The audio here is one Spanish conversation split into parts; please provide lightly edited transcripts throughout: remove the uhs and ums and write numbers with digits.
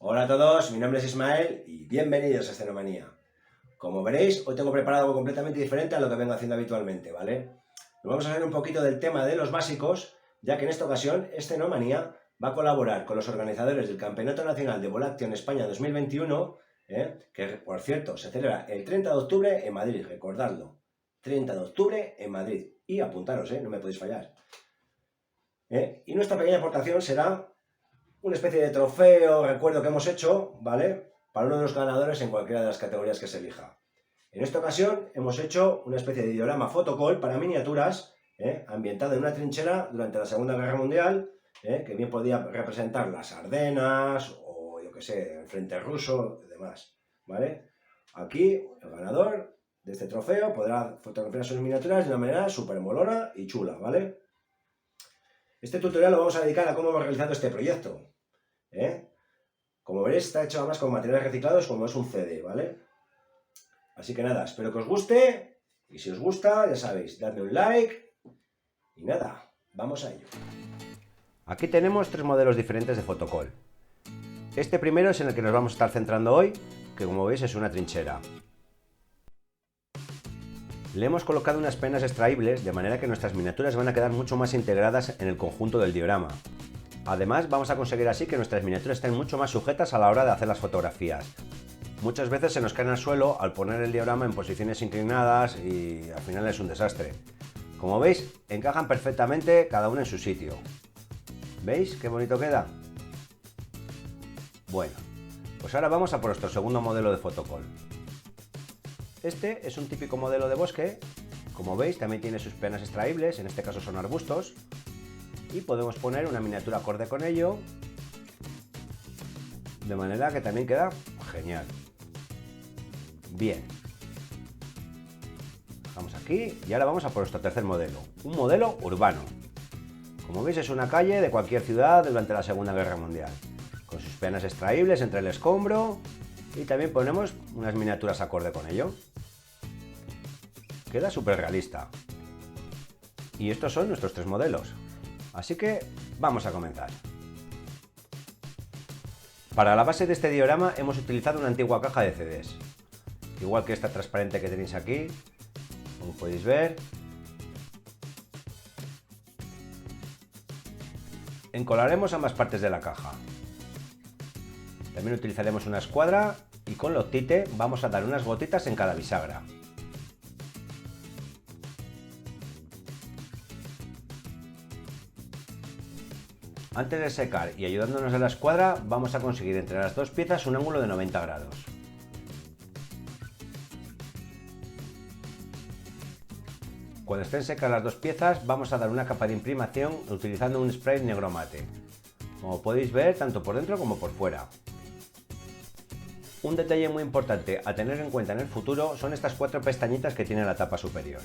Hola a todos, mi nombre es Ismael y bienvenidos a Escenomanía. Como veréis, hoy tengo preparado algo completamente diferente a lo que vengo haciendo habitualmente, ¿vale? Nos vamos a hablar un poquito del tema de los básicos, ya que en esta ocasión Escenomanía va a colaborar con los organizadores del Campeonato Nacional de Volácteo en España 2021, que por cierto se celebra el 30 de octubre en Madrid, recordadlo, 30 de octubre en Madrid, y apuntaros, no me podéis fallar. Y nuestra pequeña aportación será una especie de trofeo, recuerdo que hemos hecho, ¿vale? Para uno de los ganadores en cualquiera de las categorías que se elija. En esta ocasión hemos hecho una especie de diorama fotocall para miniaturas, ambientado en una trinchera durante la Segunda Guerra Mundial, que bien podía representar las Ardenas o, yo que sé, el frente ruso y demás, ¿vale? Aquí el ganador de este trofeo podrá fotografiar sus miniaturas de una manera súper molona y chula, ¿vale? Este tutorial lo vamos a dedicar a cómo hemos realizado este proyecto. Como veréis, está hecho además con materiales reciclados como es un CD, ¿vale? Así que nada, espero que os guste. Y si os gusta, ya sabéis, dadme un like. Y nada, vamos a ello. Aquí tenemos tres modelos diferentes de fotocall. Este primero es en el que nos vamos a estar centrando hoy, que como veis es una trinchera. Le hemos colocado unas penas extraíbles de manera que nuestras miniaturas van a quedar mucho más integradas en el conjunto del diorama. Además, vamos a conseguir así que nuestras miniaturas estén mucho más sujetas a la hora de hacer las fotografías. Muchas veces se nos caen al suelo al poner el diorama en posiciones inclinadas y al final es un desastre. Como veis, encajan perfectamente cada uno en su sitio. ¿Veis qué bonito queda? Bueno, pues ahora vamos a por nuestro segundo modelo de fotocall. Este es un típico modelo de bosque. Como veis, también tiene sus penas extraíbles, en este caso son arbustos. Y podemos poner una miniatura acorde con ello, de manera que también queda genial. Bien. Dejamos aquí y ahora vamos a por nuestro tercer modelo, un modelo urbano. Como veis es una calle de cualquier ciudad durante la Segunda Guerra Mundial, con sus penas extraíbles entre el escombro y también ponemos unas miniaturas acorde con ello. Queda súper realista. Y estos son nuestros tres modelos. Así que vamos a comenzar. Para la base de este diorama hemos utilizado una antigua caja de CDs, igual que esta transparente que tenéis aquí, como podéis ver. Encolaremos ambas partes de la caja. También utilizaremos una escuadra y con Loctite vamos a dar unas gotitas en cada bisagra. Antes de secar y ayudándonos de la escuadra, vamos a conseguir entre las dos piezas un ángulo de 90 grados. Cuando estén secas las dos piezas, vamos a dar una capa de imprimación utilizando un spray negro mate, como podéis ver tanto por dentro como por fuera. Un detalle muy importante a tener en cuenta en el futuro son estas cuatro pestañitas que tiene la tapa superior.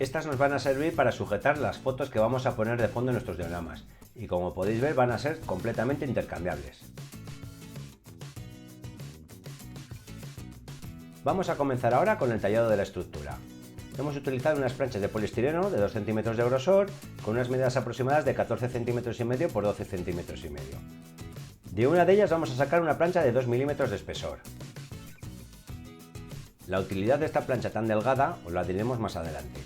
Estas nos van a servir para sujetar las fotos que vamos a poner de fondo en nuestros dioramas y como podéis ver van a ser completamente intercambiables. Vamos a comenzar ahora con el tallado de la estructura. Hemos utilizado unas planchas de poliestireno de 2 cm de grosor con unas medidas aproximadas de 14 cm y medio por 12 cm y medio. De una de ellas vamos a sacar una plancha de 2 mm de espesor. La utilidad de esta plancha tan delgada os la diremos más adelante.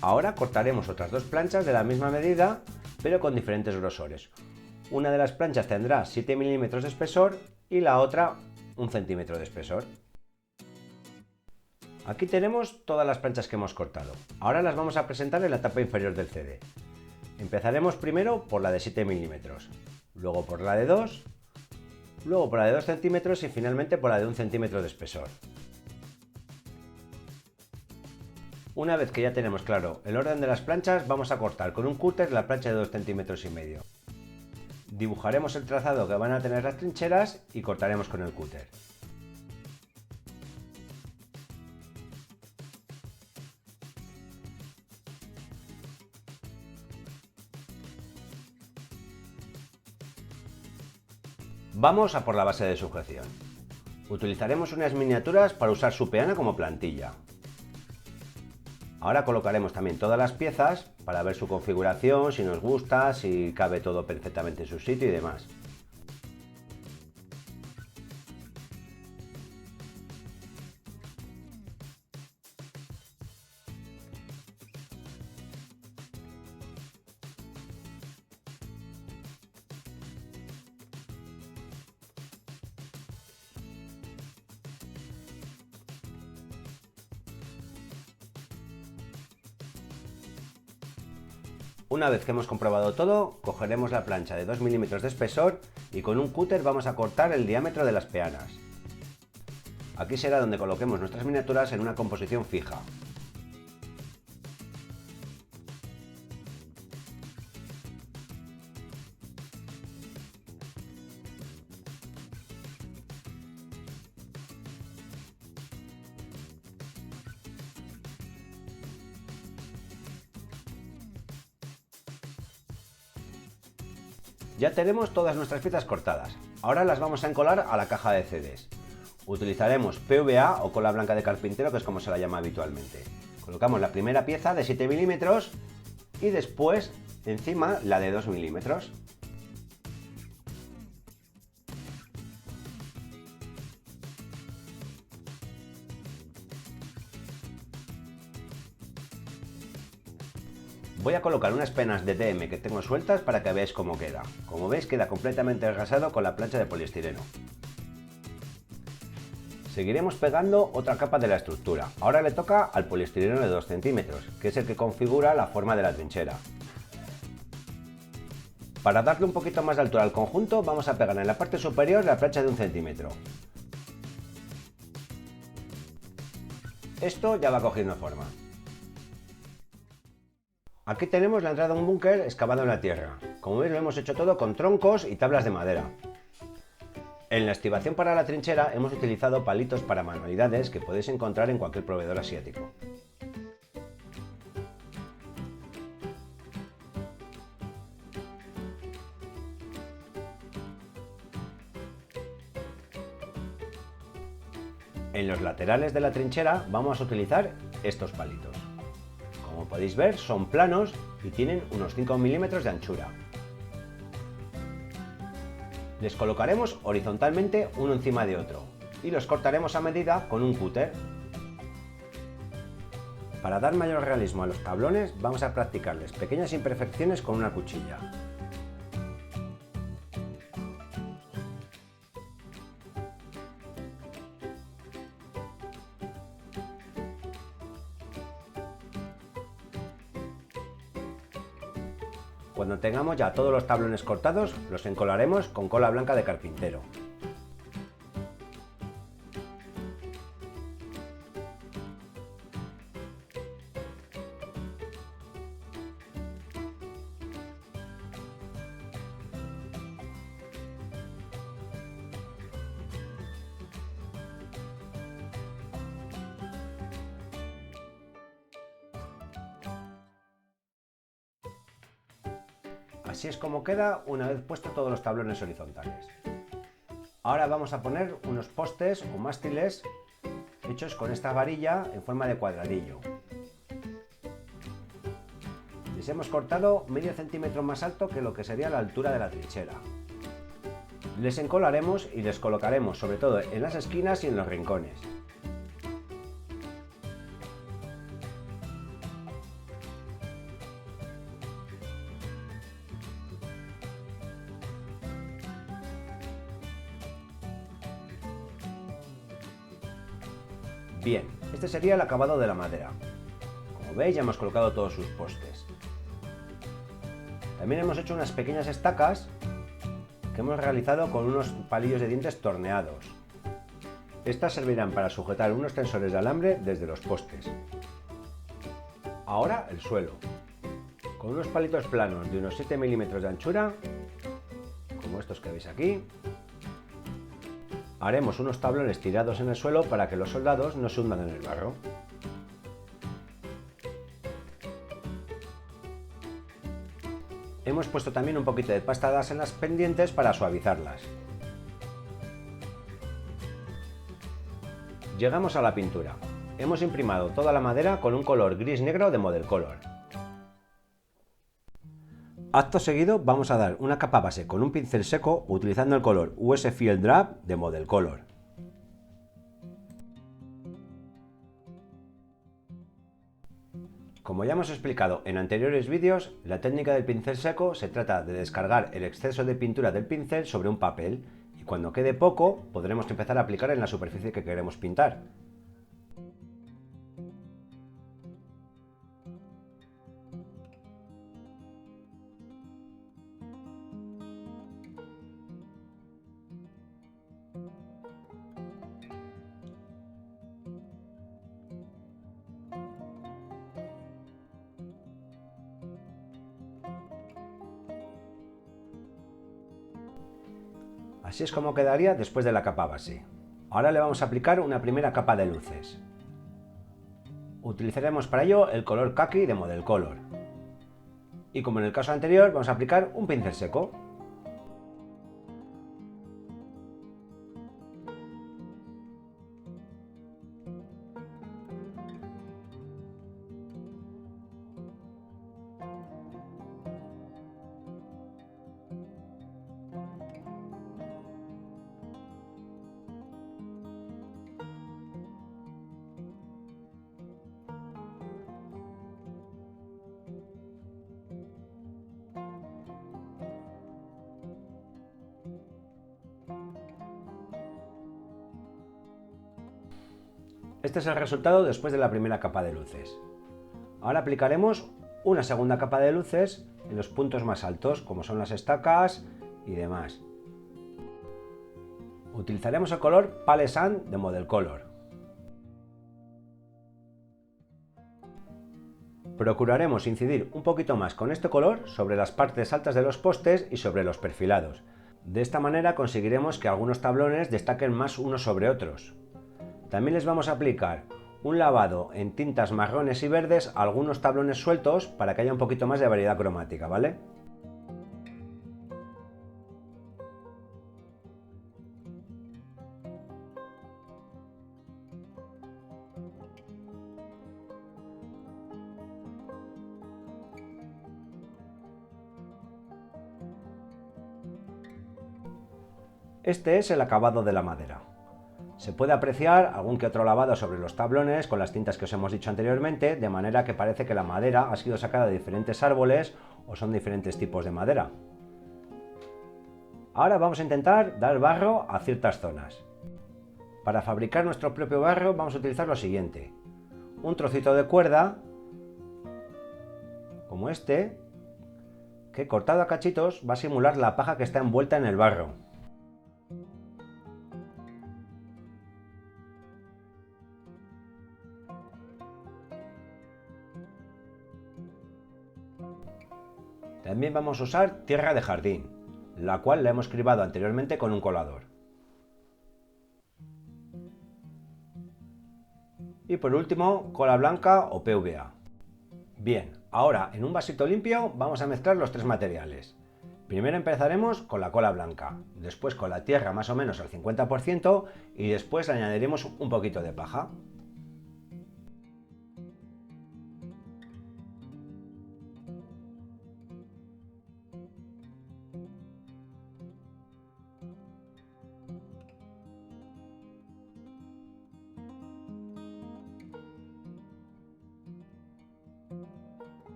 Ahora cortaremos otras dos planchas de la misma medida, pero con diferentes grosores. Una de las planchas tendrá 7 mm de espesor y la otra 1 cm de espesor. Aquí tenemos todas las planchas que hemos cortado. Ahora las vamos a presentar en la tapa inferior del CD. Empezaremos primero por la de 7 mm, luego por la de 2, luego por la de 2 centímetros y finalmente por la de 1 centímetro de espesor. Una vez que ya tenemos claro el orden de las planchas, vamos a cortar con un cúter la plancha de 2 centímetros y medio. Dibujaremos el trazado que van a tener las trincheras y cortaremos con el cúter. Vamos a por la base de sujeción. Utilizaremos unas miniaturas para usar su peana como plantilla. Ahora colocaremos también todas las piezas para ver su configuración, si nos gusta, si cabe todo perfectamente en su sitio y demás. Una vez que hemos comprobado todo, cogeremos la plancha de 2 milímetros de espesor y con un cúter vamos a cortar el diámetro de las peanas. Aquí será donde coloquemos nuestras miniaturas en una composición fija. Ya tenemos todas nuestras piezas cortadas, ahora las vamos a encolar a la caja de CDs. Utilizaremos PVA o cola blanca de carpintero, que es como se la llama habitualmente. Colocamos la primera pieza de 7 milímetros y después encima la de 2 milímetros. Voy a colocar unas penas de DM que tengo sueltas para que veáis cómo queda. Como veis, queda completamente desgasado con la plancha de poliestireno. Seguiremos pegando otra capa de la estructura. Ahora le toca al poliestireno de 2 centímetros, que es el que configura la forma de la trinchera. Para darle un poquito más de altura al conjunto, vamos a pegar en la parte superior la plancha de 1 centímetro. Esto ya va cogiendo forma. Aquí tenemos la entrada a un búnker excavado en la tierra. Como veis, lo hemos hecho todo con troncos y tablas de madera. En la estivación para la trinchera hemos utilizado palitos para manualidades que podéis encontrar en cualquier proveedor asiático. En los laterales de la trinchera vamos a utilizar estos palitos. Como podéis ver, son planos y tienen unos 5 milímetros de anchura. Les colocaremos horizontalmente uno encima de otro y los cortaremos a medida con un cúter. Para dar mayor realismo a los tablones, vamos a practicarles pequeñas imperfecciones con una cuchilla. Cuando tengamos ya todos los tablones cortados, los encolaremos con cola blanca de carpintero. Así es como queda una vez puestos todos los tablones horizontales. Ahora vamos a poner unos postes o mástiles hechos con esta varilla en forma de cuadradillo. Les hemos cortado medio centímetro más alto que lo que sería la altura de la trinchera. Les encolaremos y les colocaremos sobre todo en las esquinas y en los rincones. Bien, este sería el acabado de la madera. Como veis, ya hemos colocado todos sus postes. También hemos hecho unas pequeñas estacas que hemos realizado con unos palillos de dientes torneados. Estas servirán para sujetar unos tensores de alambre desde los postes. Ahora el suelo. Con unos palitos planos de unos 7 milímetros de anchura, como estos que veis aquí, haremos unos tablones tirados en el suelo para que los soldados no se hundan en el barro. Hemos puesto también un poquito de pasta de gas en las pendientes para suavizarlas. Llegamos a la pintura. Hemos imprimado toda la madera con un color gris-negro de Model Color. Acto seguido vamos a dar una capa base con un pincel seco utilizando el color US Field Drab de Model Color. Como ya hemos explicado en anteriores vídeos, la técnica del pincel seco se trata de descargar el exceso de pintura del pincel sobre un papel y cuando quede poco podremos empezar a aplicar en la superficie que queremos pintar. Así es como quedaría después de la capa base. Ahora le vamos a aplicar una primera capa de luces. Utilizaremos para ello el color Khaki de Model Color. Y como en el caso anterior, vamos a aplicar un pincel seco. Este es el resultado después de la primera capa de luces. Ahora aplicaremos una segunda capa de luces en los puntos más altos, como son las estacas y demás. Utilizaremos el color Pale Sand de Model Color. Procuraremos incidir un poquito más con este color sobre las partes altas de los postes y sobre los perfilados. De esta manera conseguiremos que algunos tablones destaquen más unos sobre otros. También les vamos a aplicar un lavado en tintas marrones y verdes a algunos tablones sueltos para que haya un poquito más de variedad cromática, ¿vale? Este es el acabado de la madera. Se puede apreciar algún que otro lavado sobre los tablones con las tintas que os hemos dicho anteriormente, de manera que parece que la madera ha sido sacada de diferentes árboles o son diferentes tipos de madera. Ahora vamos a intentar dar barro a ciertas zonas. Para fabricar nuestro propio barro vamos a utilizar lo siguiente: un trocito de cuerda, como este, que cortado a cachitos va a simular la paja que está envuelta en el barro. También vamos a usar tierra de jardín, la cual la hemos cribado anteriormente con un colador. Y por último, cola blanca o PVA. Bien, ahora en un vasito limpio vamos a mezclar los tres materiales. Primero empezaremos con la cola blanca, después con la tierra más o menos al 50% y después le añadiremos un poquito de paja.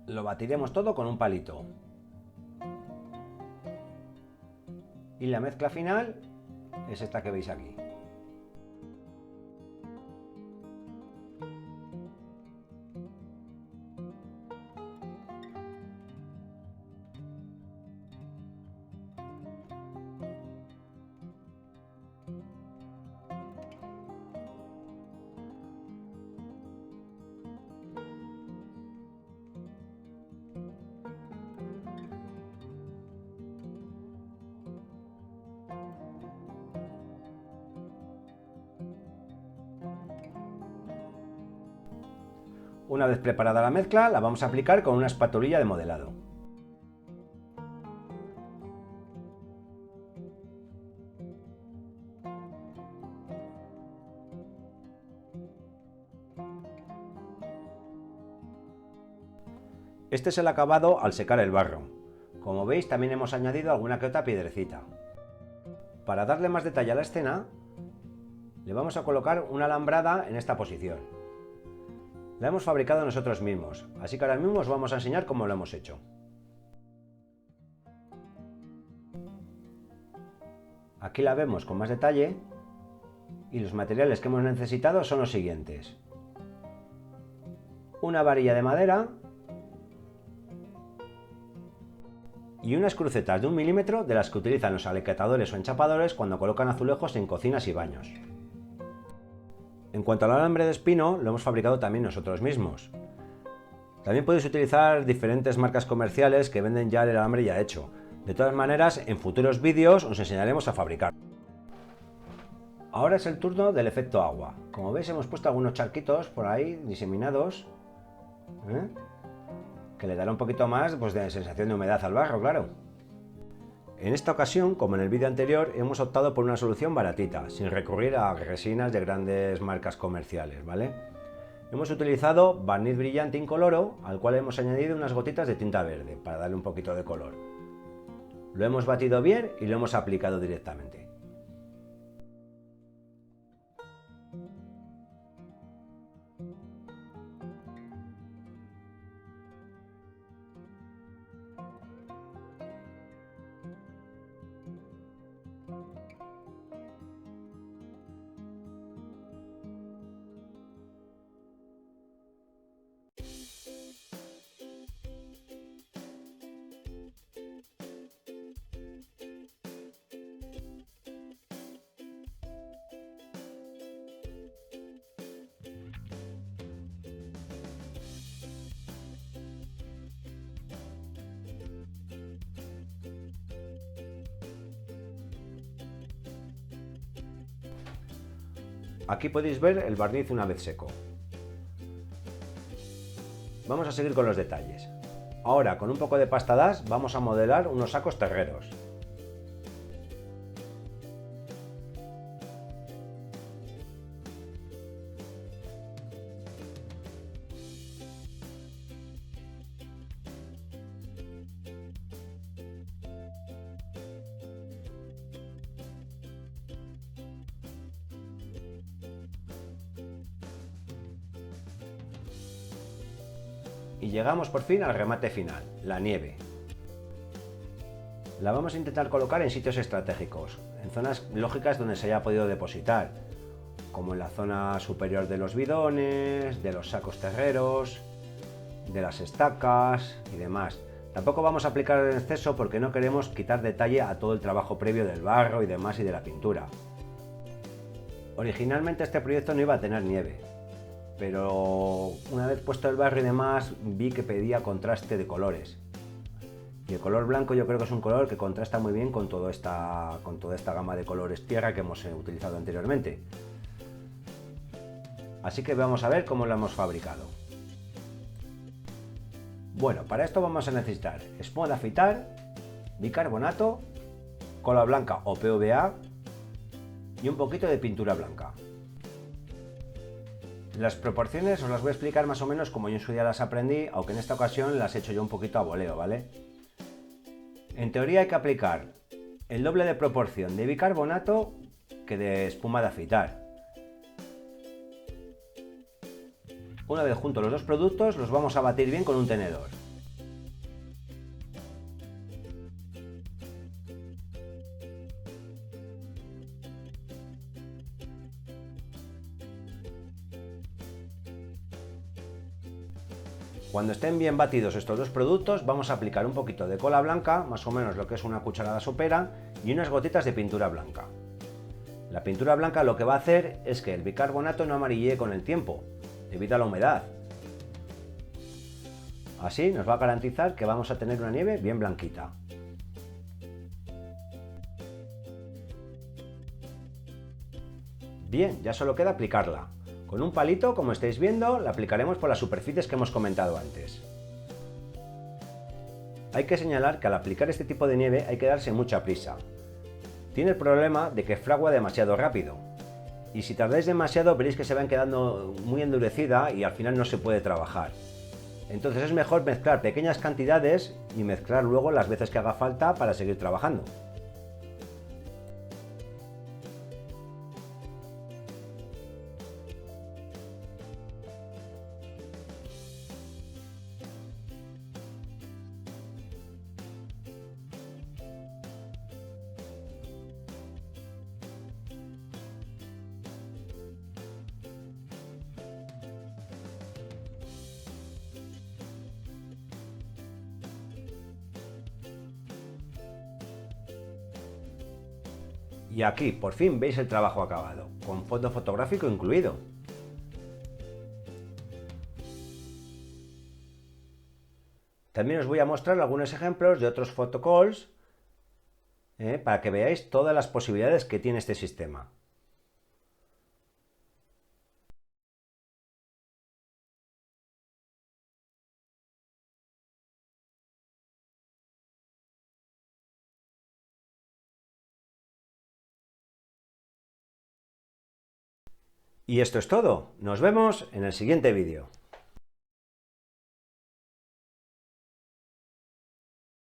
Lo batiremos todo con un palito. Y la mezcla final es esta que veis aquí. Una vez preparada la mezcla, la vamos a aplicar con una espatulilla de modelado. Este es el acabado al secar el barro. Como veis, también hemos añadido alguna que otra piedrecita. Para darle más detalle a la escena, le vamos a colocar una alambrada en esta posición. La hemos fabricado nosotros mismos, así que ahora mismo os vamos a enseñar cómo lo hemos hecho. Aquí la vemos con más detalle y los materiales que hemos necesitado son los siguientes: una varilla de madera y unas crucetas de 1 milímetro de las que utilizan los alicatadores o enchapadores cuando colocan azulejos en cocinas y baños. En cuanto al alambre de espino, lo hemos fabricado también nosotros mismos. También podéis utilizar diferentes marcas comerciales que venden ya el alambre ya hecho. De todas maneras, en futuros vídeos os enseñaremos a fabricar. Ahora es el turno del efecto agua. Como veis, hemos puesto algunos charquitos por ahí diseminados, que le dará un poquito más de sensación de humedad al barro, claro. En esta ocasión, como en el vídeo anterior, hemos optado por una solución baratita, sin recurrir a resinas de grandes marcas comerciales, ¿vale? Hemos utilizado barniz brillante incoloro, al cual hemos añadido unas gotitas de tinta verde, para darle un poquito de color. Lo hemos batido bien y lo hemos aplicado directamente. Aquí podéis ver el barniz una vez seco. Vamos a seguir con los detalles. Ahora, con un poco de pasta dash, vamos a modelar unos sacos terreros. Y llegamos por fin al remate final, la nieve. La vamos a intentar colocar en sitios estratégicos, en zonas lógicas donde se haya podido depositar, como en la zona superior de los bidones, de los sacos terreros, de las estacas y demás. Tampoco vamos a aplicar en exceso porque no queremos quitar detalle a todo el trabajo previo del barro y demás y de la pintura. Originalmente este proyecto no iba a tener nieve, pero una vez puesto el barro y demás vi que pedía contraste de colores. Y el color blanco yo creo que es un color que contrasta muy bien con toda esta gama de colores tierra que hemos utilizado anteriormente. Así que vamos a ver cómo lo hemos fabricado. Bueno, para esto vamos a necesitar espuma de afeitar, bicarbonato, cola blanca o PVA y un poquito de pintura blanca. Las proporciones os las voy a explicar más o menos como yo en su día las aprendí, aunque en esta ocasión las he hecho yo un poquito a voleo, ¿vale? En teoría hay que aplicar el doble de proporción de bicarbonato que de espuma de afeitar. Una vez juntos los dos productos los vamos a batir bien con un tenedor. Cuando estén bien batidos estos dos productos, vamos a aplicar un poquito de cola blanca, más o menos lo que es una cucharada sopera, y unas gotitas de pintura blanca. La pintura blanca lo que va a hacer es que el bicarbonato no amarillee con el tiempo, debido a la humedad. Así nos va a garantizar que vamos a tener una nieve bien blanquita. Bien, ya solo queda aplicarla. Con un palito, como estáis viendo, la aplicaremos por las superficies que hemos comentado antes. Hay que señalar que al aplicar este tipo de nieve hay que darse mucha prisa. Tiene el problema de que fragua demasiado rápido. Y si tardáis demasiado veréis que se va quedando muy endurecida y al final no se puede trabajar. Entonces es mejor mezclar pequeñas cantidades y mezclar luego las veces que haga falta para seguir trabajando. Y aquí por fin veis el trabajo acabado, con fondo fotográfico incluido. También os voy a mostrar algunos ejemplos de otros photocalls para que veáis todas las posibilidades que tiene este sistema. Y esto es todo. Nos vemos en el siguiente vídeo.